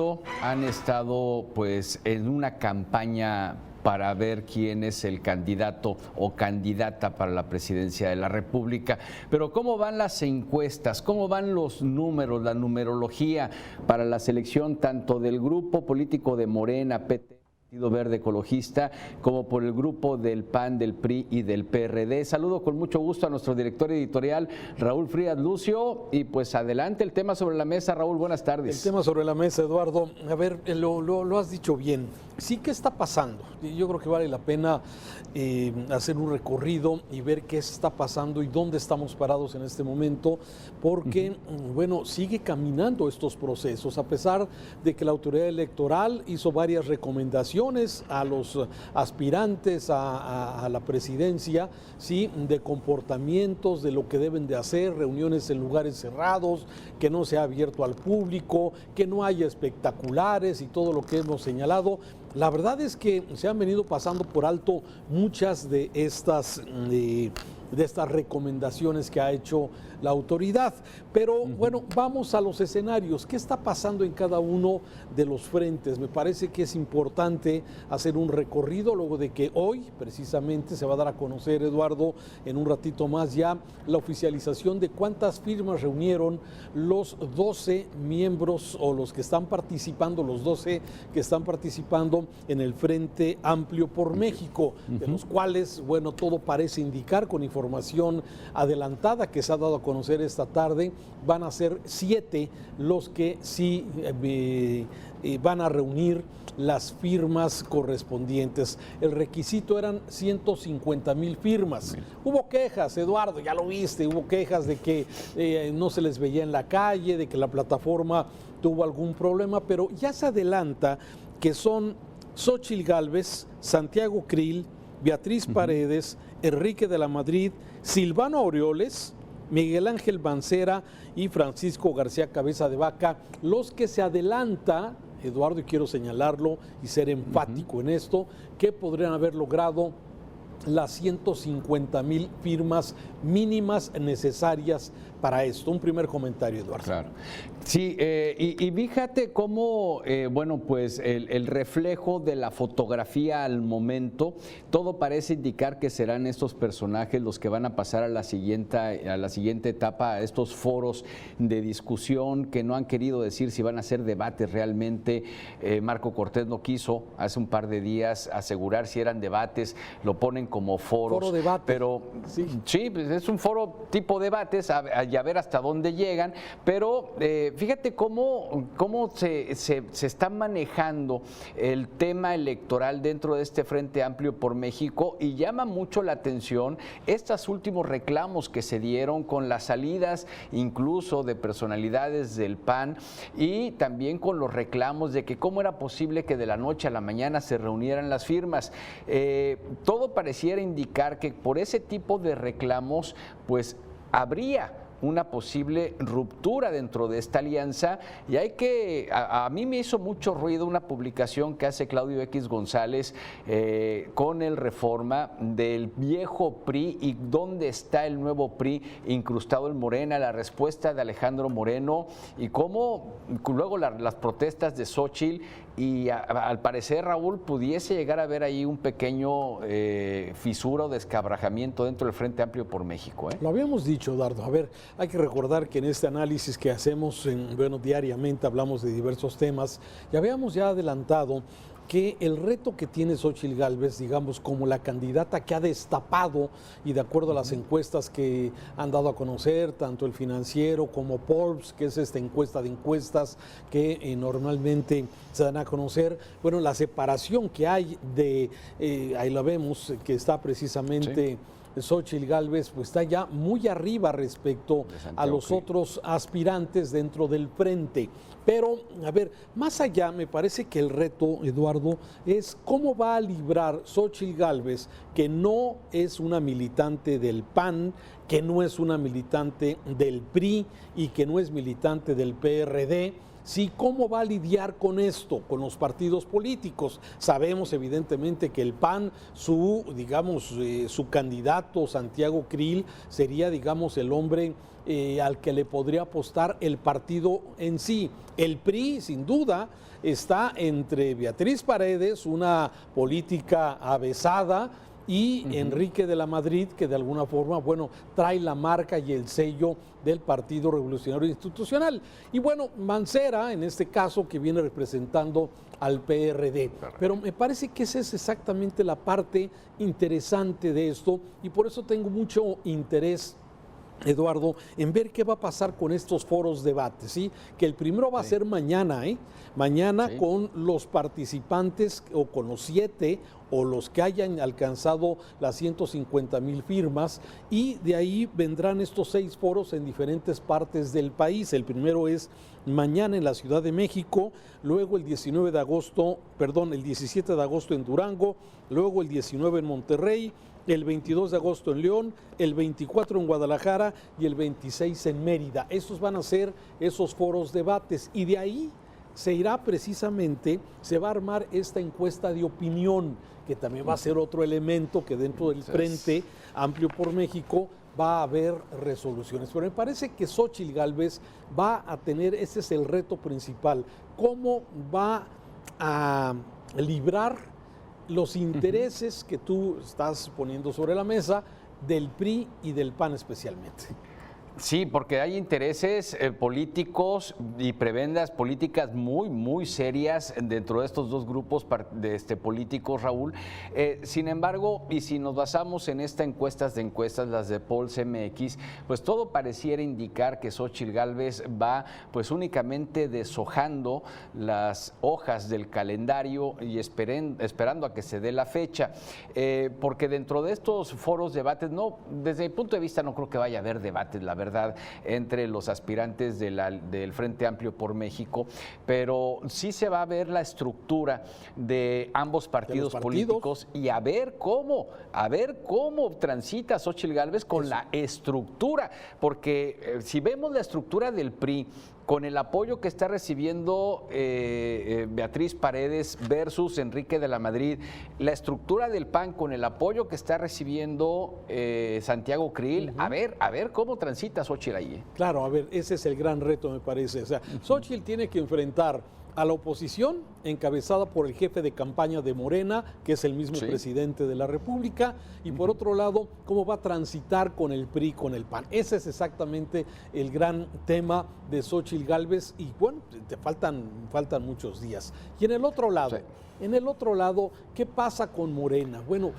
rato han estado pues en una campaña para ver quién es el candidato o candidata para la presidencia de la República. Pero ¿cómo van las encuestas? ¿Cómo van los números, la numerología para la selección tanto del grupo político de Morena, PT, Partido Verde Ecologista, como por el grupo del PAN, del PRI y del PRD? Saludo con mucho gusto a nuestro director editorial, Raúl Frías Lucio, y pues adelante el tema sobre la mesa. Raúl, buenas tardes. El tema sobre la mesa, Eduardo, a ver, lo has dicho bien. Sí, ¿qué está pasando? Yo creo que vale la pena hacer un recorrido y ver qué está pasando y dónde estamos parados en este momento, porque, bueno, sigue caminando estos procesos, a pesar de que la autoridad electoral hizo varias recomendaciones a los aspirantes a la presidencia, ¿sí?, de comportamientos, de lo que deben de hacer, reuniones en lugares cerrados, que no sea abierto al público, que no haya espectaculares y todo lo que hemos señalado. La verdad es que se han venido pasando por alto muchas de estas recomendaciones que ha hecho la autoridad. Pero bueno, vamos a los escenarios. ¿Qué está pasando en cada uno de los frentes? Me parece que es importante hacer un recorrido luego de que hoy precisamente se va a dar a conocer, Eduardo, en un ratito más ya, la oficialización de cuántas firmas reunieron los 12 miembros o los que están participando, los 12 que están participando en el Frente Amplio por México, de los cuales, bueno, todo parece indicar con información adelantada que se ha dado a conocer esta tarde, van a ser 7 los que sí van a reunir las firmas correspondientes. El requisito eran 150,000 firmas. Hubo quejas, Eduardo, ya lo viste, hubo quejas de que no se les veía en la calle, de que la plataforma tuvo algún problema, pero ya se adelanta que son Xóchitl Gálvez, Santiago Krill, Beatriz Paredes, Enrique de la Madrid, Silvano Aureoles, Miguel Ángel Mancera y Francisco García Cabeza de Vaca, los que se adelanta, Eduardo, y quiero señalarlo y ser enfático en esto, que podrían haber logrado las 150,000 firmas mínimas necesarias para esto. Un primer comentario, Eduardo. Claro. Sí, y fíjate cómo, bueno, pues el reflejo de la fotografía al momento, todo parece indicar que serán estos personajes los que van a pasar a la siguiente etapa, a estos foros de discusión que no han querido decir si van a ser debates realmente. Marco Cortés no quiso hace un par de días asegurar si eran debates, lo ponen como foros. Foro debate. Pero sí, pues es un foro tipo debates, y a ver hasta dónde llegan, pero fíjate cómo se está manejando el tema electoral dentro de este Frente Amplio por México, y llama mucho la atención estos últimos reclamos que se dieron con las salidas incluso de personalidades del PAN, y también con los reclamos de que cómo era posible que de la noche a la mañana se reunieran las firmas. Todo pareciera indicar que por ese tipo de reclamos pues habría una posible ruptura dentro de esta alianza, y hay que, a mí me hizo mucho ruido una publicación que hace Claudio X González con el Reforma del viejo PRI y dónde está el nuevo PRI incrustado en Morena, la respuesta de Alejandro Moreno y cómo luego las protestas de Xóchitl, y al parecer, Raúl, pudiese llegar a haber ahí un pequeño fisura o descabrajamiento dentro del Frente Amplio por México. Lo habíamos dicho, Eduardo. A ver, hay que recordar que en este análisis que hacemos, diariamente hablamos de diversos temas, y habíamos ya adelantado que el reto que tiene Xóchitl Gálvez, digamos, como la candidata que ha destapado, y de acuerdo a las encuestas que han dado a conocer, tanto el Financiero como Forbes, que es esta encuesta de encuestas que normalmente se dan a conocer, bueno, la separación que hay ahí la vemos, que está precisamente... Xóchitl Gálvez pues está ya muy arriba respecto a los otros aspirantes dentro del frente. Pero, a ver, más allá me parece que el reto, Eduardo, es cómo va a librar Xóchitl Gálvez, que no es una militante del PAN, que no es una militante del PRI y que no es militante del PRD, Sí, ¿cómo va a lidiar con esto, con los partidos políticos? Sabemos evidentemente que el PAN, su candidato Santiago Krill sería, digamos, el hombre al que le podría apostar el partido en sí. El PRI, sin duda, está entre Beatriz Paredes, una política avesada, y Enrique de la Madrid, que de alguna forma, bueno, trae la marca y el sello del Partido Revolucionario Institucional. Y bueno, Mancera, en este caso, que viene representando al PRD. Pero me parece que esa es exactamente la parte interesante de esto, y por eso tengo mucho interés, Eduardo, en ver qué va a pasar con estos foros debates, ¿sí? Que el primero va a ser mañana, Mañana con los participantes, o con los 7 o los que hayan alcanzado las 150,000 firmas, y de ahí vendrán estos 6 foros en diferentes partes del país. El primero es mañana en la Ciudad de México, luego el 17 de agosto en Durango, luego el 19 en Monterrey, el 22 de agosto en León, el 24 en Guadalajara y el 26 en Mérida. Estos van a ser esos foros debates, y de ahí se va a armar esta encuesta de opinión, que también va a ser otro elemento que dentro del Frente Amplio por México va a haber resoluciones. Pero me parece que Xóchitl Gálvez va a tener, ese es el reto principal, cómo va a librar los intereses que tú estás poniendo sobre la mesa del PRI y del PAN especialmente. Sí, porque hay intereses políticos y prebendas políticas muy, muy serias dentro de estos dos grupos políticos, Raúl. Sin embargo, y si nos basamos en estas encuestas, las de Pulse MX, pues todo pareciera indicar que Xóchitl Gálvez va pues únicamente deshojando las hojas del calendario y esperando a que se dé la fecha, porque dentro de estos foros debates, desde mi punto de vista no creo que vaya a haber debates, la verdad, entre los aspirantes del Frente Amplio por México, pero sí se va a ver la estructura de ambos partidos políticos, y a ver cómo transita Xóchitl Gálvez con la estructura, porque si vemos la estructura del PRI con el apoyo que está recibiendo Beatriz Paredes versus Enrique de la Madrid, la estructura del PAN con el apoyo que está recibiendo Santiago Krill, a ver cómo transita Xóchitl ahí. Claro, a ver, ese es el gran reto, me parece. O sea, Xóchitl tiene que enfrentar a la oposición, encabezada por el jefe de campaña de Morena, que es el mismo presidente de la República, y por otro lado, cómo va a transitar con el PRI, con el PAN. Ese es exactamente el gran tema de Xóchitl Gálvez, y bueno, te faltan muchos días. Y en el otro lado, ¿qué pasa con Morena? Bueno,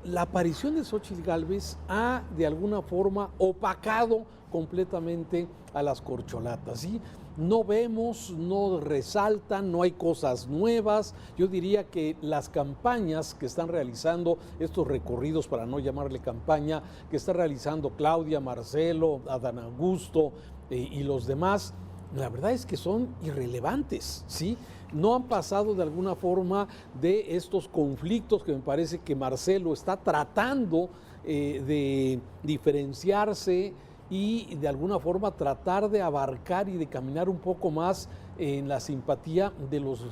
la aparición de Xóchitl Gálvez ha de alguna forma opacado completamente a las corcholatas, ¿sí? No vemos, no resaltan, no hay cosas nuevas. Yo diría que las campañas que están realizando, estos recorridos, para no llamarle campaña, que está realizando Claudia, Marcelo, Adán Augusto y los demás, la verdad es que son irrelevantes, ¿sí? No han pasado de alguna forma de estos conflictos que me parece que Marcelo está tratando de diferenciarse y de alguna forma tratar de abarcar y de caminar un poco más en la simpatía de los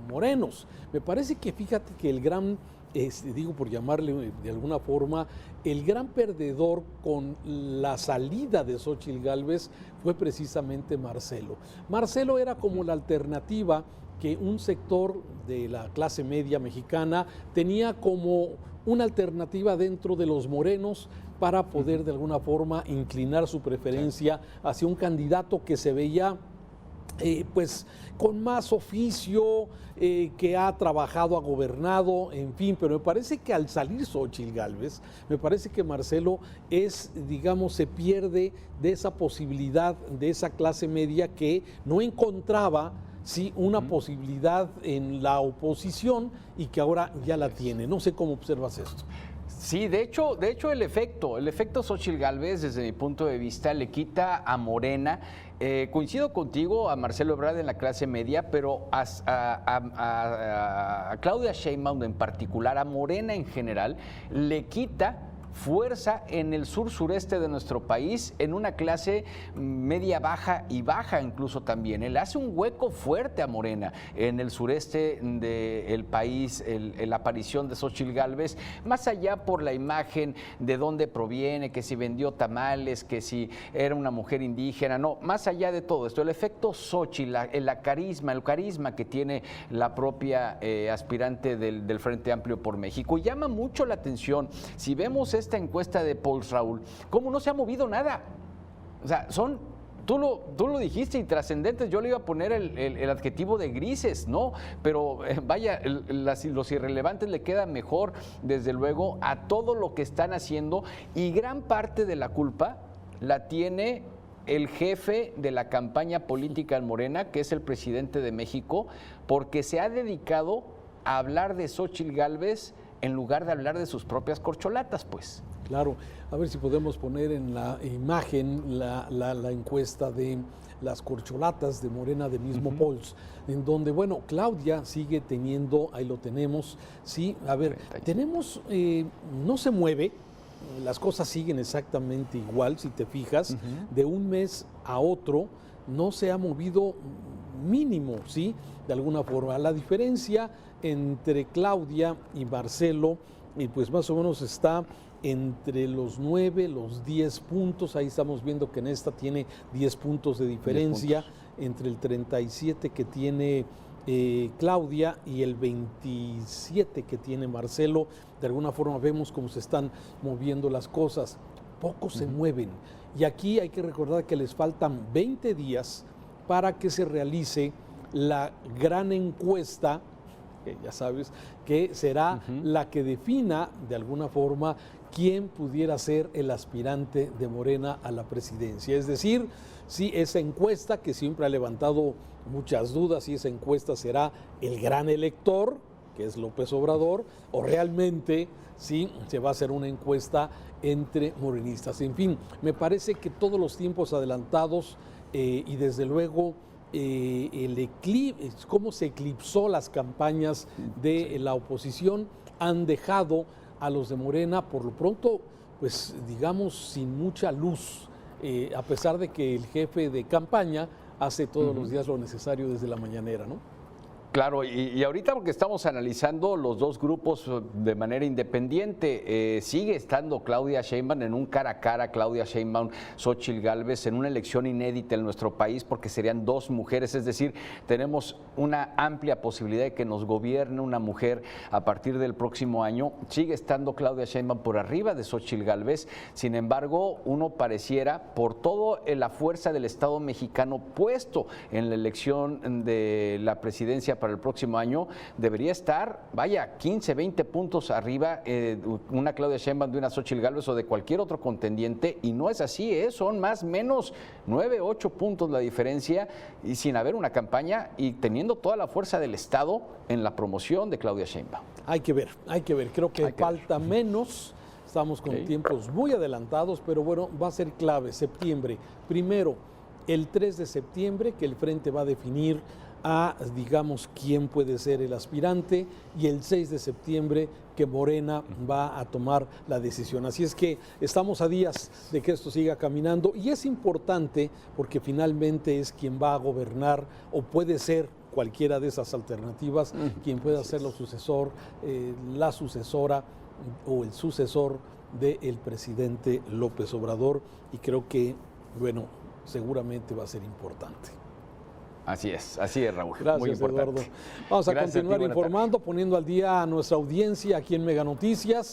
morenos. Me parece que fíjate que el gran, por llamarle de alguna forma, el gran perdedor con la salida de Xóchitl Gálvez fue precisamente Marcelo. Marcelo era como la alternativa que un sector de la clase media mexicana tenía como una alternativa dentro de los morenos para poder de alguna forma inclinar su preferencia hacia un candidato que se veía pues con más oficio, que ha trabajado, ha gobernado, en fin, pero me parece que al salir Xóchitl Gálvez, me parece que Marcelo se pierde de esa posibilidad, de esa clase media que no encontraba una posibilidad en la oposición y que ahora ya la tiene. No sé cómo observas esto. Sí, de hecho el efecto Xóchitl Gálvez, desde mi punto de vista, le quita a Morena. Coincido contigo, a Marcelo Ebrard en la clase media, pero a Claudia Sheinbaum en particular, a Morena en general, le quita fuerza en el sur-sureste de nuestro país, en una clase media baja y baja incluso también. Él hace un hueco fuerte a Morena en el sureste del país, la aparición de Xóchitl Gálvez, más allá por la imagen de dónde proviene, que si vendió tamales, que si era una mujer indígena, no, más allá de todo esto, el efecto Xóchitl, el carisma que tiene la propia aspirante del Frente Amplio por México. Y llama mucho la atención, si vemos esta encuesta de Pulse, Raúl, cómo no se ha movido nada. O sea, tú lo dijiste, y trascendentes. Yo le iba a poner el adjetivo de grises, ¿no? Pero vaya, los irrelevantes le quedan mejor, desde luego, a todo lo que están haciendo, y gran parte de la culpa la tiene el jefe de la campaña política en Morena, que es el presidente de México, porque se ha dedicado a hablar de Xóchitl Gálvez en lugar de hablar de sus propias corcholatas, pues. Claro, a ver si podemos poner en la imagen la encuesta de las corcholatas de Morena de mismo Pulse, en donde, bueno, Claudia sigue teniendo, ahí lo tenemos, sí, a ver, tenemos, no se mueve, las cosas siguen exactamente igual, si te fijas, de un mes a otro no se ha movido mínimo, ¿sí? De alguna forma. La diferencia entre Claudia y Marcelo, y pues más o menos está entre los 9, los 10 puntos, ahí estamos viendo que en esta tiene 10 puntos de diferencia, entre el 37 que tiene Claudia y el 27 que tiene Marcelo. De alguna forma vemos cómo se están moviendo las cosas, pocos se mueven, y aquí hay que recordar que les faltan 20 días para que se realice la gran encuesta, que ya sabes, que será la que defina de alguna forma quién pudiera ser el aspirante de Morena a la presidencia. Es decir, si esa encuesta, que siempre ha levantado muchas dudas, si esa encuesta será el gran elector, que es López Obrador, o realmente si se va a hacer una encuesta entre morenistas. En fin, me parece que todos los tiempos adelantados y desde luego cómo se eclipsó las campañas de la oposición han dejado a los de Morena, por lo pronto, pues digamos, sin mucha luz, a pesar de que el jefe de campaña hace todos los días lo necesario desde la mañanera, ¿no? Claro, y ahorita, porque estamos analizando los dos grupos de manera independiente, sigue estando Claudia Sheinbaum en un cara a cara, Claudia Sheinbaum, Xóchitl Gálvez, en una elección inédita en nuestro país, porque serían dos mujeres, es decir, tenemos una amplia posibilidad de que nos gobierne una mujer a partir del próximo año. Sigue estando Claudia Sheinbaum por arriba de Xóchitl Gálvez, sin embargo, uno pareciera, por toda la fuerza del Estado mexicano puesto en la elección de la presidencia para el próximo año, debería estar, vaya, 15, 20 puntos arriba una Claudia Sheinbaum de una Xóchitl Gálvez o de cualquier otro contendiente, y no es así, son más o menos 9, 8 puntos la diferencia, y sin haber una campaña y teniendo toda la fuerza del Estado en la promoción de Claudia Sheinbaum. Hay que ver, creo que falta menos. Estamos con tiempos muy adelantados, pero bueno, va a ser clave, septiembre. Primero, el 3 de septiembre, que el Frente va a definir digamos, quién puede ser el aspirante, y el 6 de septiembre que Morena va a tomar la decisión. Así es que estamos a días de que esto siga caminando, y es importante porque finalmente es quien va a gobernar, o puede ser cualquiera de esas alternativas, quien pueda ser el sucesor, la sucesora o el sucesor del presidente López Obrador, y creo que, bueno, seguramente va a ser importante. Así es, Raúl. Gracias, muy importante. Eduardo. Vamos a continuar informando, poniendo al día a nuestra audiencia aquí en Mega Noticias.